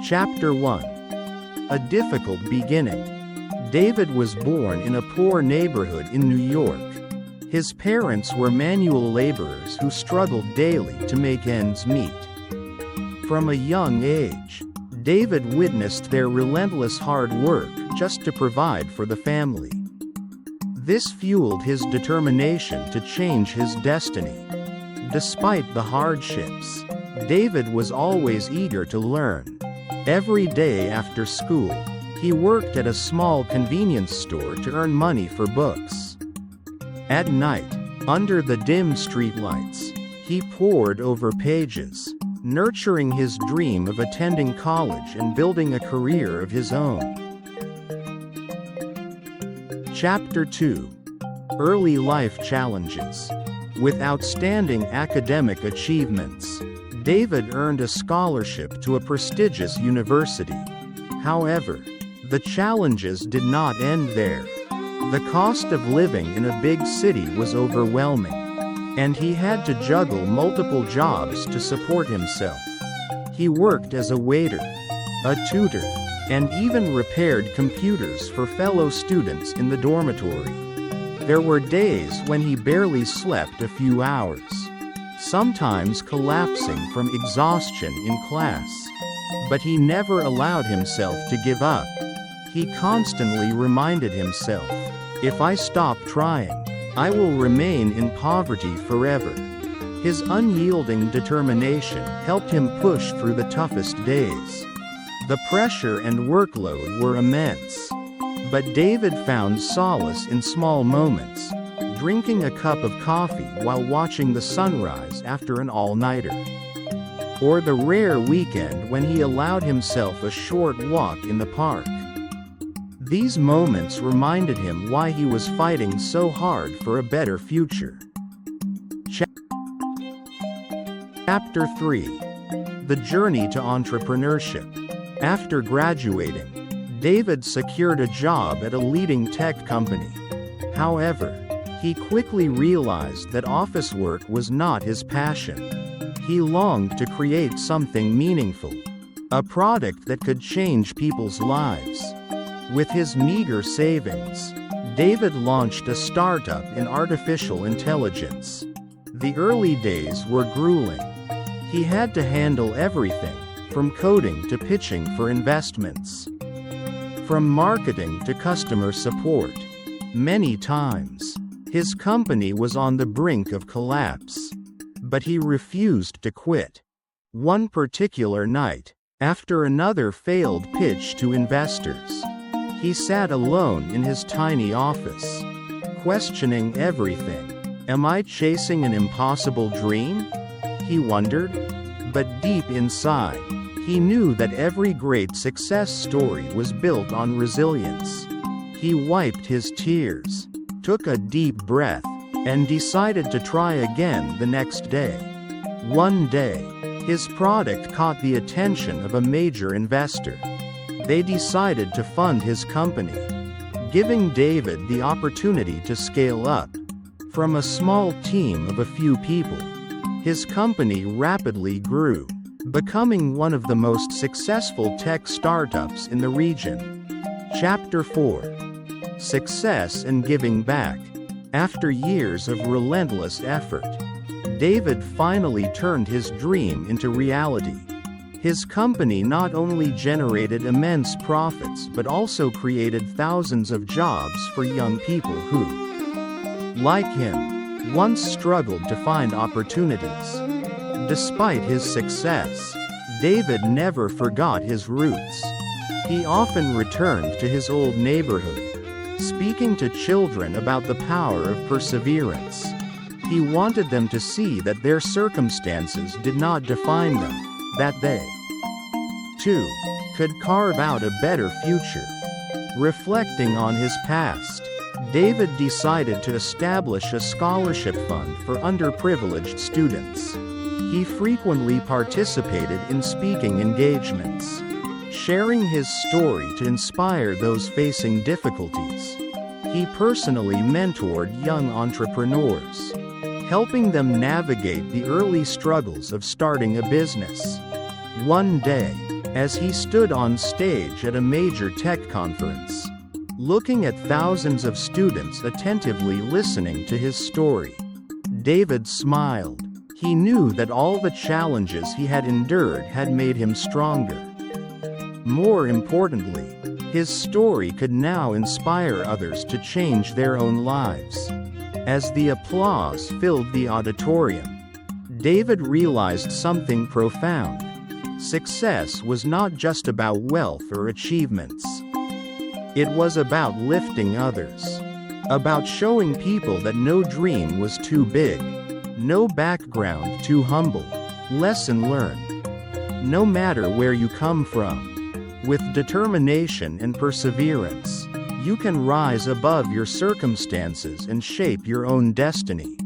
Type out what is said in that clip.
Chapter 1. A difficult beginning. David was born in a poor neighborhood in New York. His parents were manual laborers who struggled daily to make ends meet. From a young age, David witnessed their relentless hard work just to provide for the family. This fueled his determination to change his destiny. Despite the hardships, David was always eager to learn. Every day after school, he worked at a small convenience store to earn money for books. At night, under the dim streetlights, he pored over pages, nurturing his dream of attending college and building a career of his own. Chapter 2. Early life challenges. With outstanding academic achievements, David earned a scholarship to a prestigious university. However, the challenges did not end there. The cost of living in a big city was overwhelming, and he had to juggle multiple jobs to support himself. He worked as a waiter, a tutor, and even repaired computers for fellow students in the dormitory. There were days when he barely slept a few hours, sometimes collapsing from exhaustion in class. But he never allowed himself to give up. He constantly reminded himself, "If I stop trying, I will remain in poverty forever." His unyielding determination helped him push through the toughest days. The pressure and workload were immense. But David found solace in small moments, drinking a cup of coffee while watching the sunrise after an all-nighter. Or the rare weekend when he allowed himself a short walk in the park. These moments reminded him why he was fighting so hard for a better future. Chapter 3. The journey to entrepreneurship. After graduating, David secured a job at a leading tech company. However, he quickly realized that office work was not his passion. He longed to create something meaningful, a product that could change people's lives. With his meager savings, David launched a startup in artificial intelligence. The early days were grueling. He had to handle everything, from coding to pitching for investments. From marketing to customer support. Many times, his company was on the brink of collapse. But he refused to quit. One particular night, after another failed pitch to investors, he sat alone in his tiny office, questioning everything. "Am I chasing an impossible dream?" he wondered. But deep inside, he knew that every great success story was built on resilience. He wiped his tears, took a deep breath, and decided to try again the next day. One day, his product caught the attention of a major investor. They decided to fund his company, giving David the opportunity to scale up. From a small team of a few people, his company rapidly grew, becoming one of the most successful tech startups in the region. Chapter 4. Success and giving back. After years of relentless effort, David finally turned his dream into reality. His company not only generated immense profits but also created thousands of jobs for young people who, like him, once struggled to find opportunities. Despite his success, David never forgot his roots. He often returned to his old neighborhood, speaking to children about the power of perseverance. He wanted them to see that their circumstances did not define them, that they, too, could carve out a better future. Reflecting on his past, David decided to establish a scholarship fund for underprivileged students. He frequently participated in speaking engagements, sharing his story to inspire those facing difficulties. He personally mentored young entrepreneurs, helping them navigate the early struggles of starting a business. One day, as he stood on stage at a major tech conference, looking at thousands of students attentively listening to his story. David smiled. He knew that all the challenges he had endured had made him stronger. More importantly, his story could now inspire others to change their own lives. As the applause filled the auditorium, David realized something profound. Success was not just about wealth or achievements. It was about lifting others. About showing people that no dream was too big, no background too humble. Lesson learned. No matter where you come from, with determination and perseverance, you can rise above your circumstances and shape your own destiny.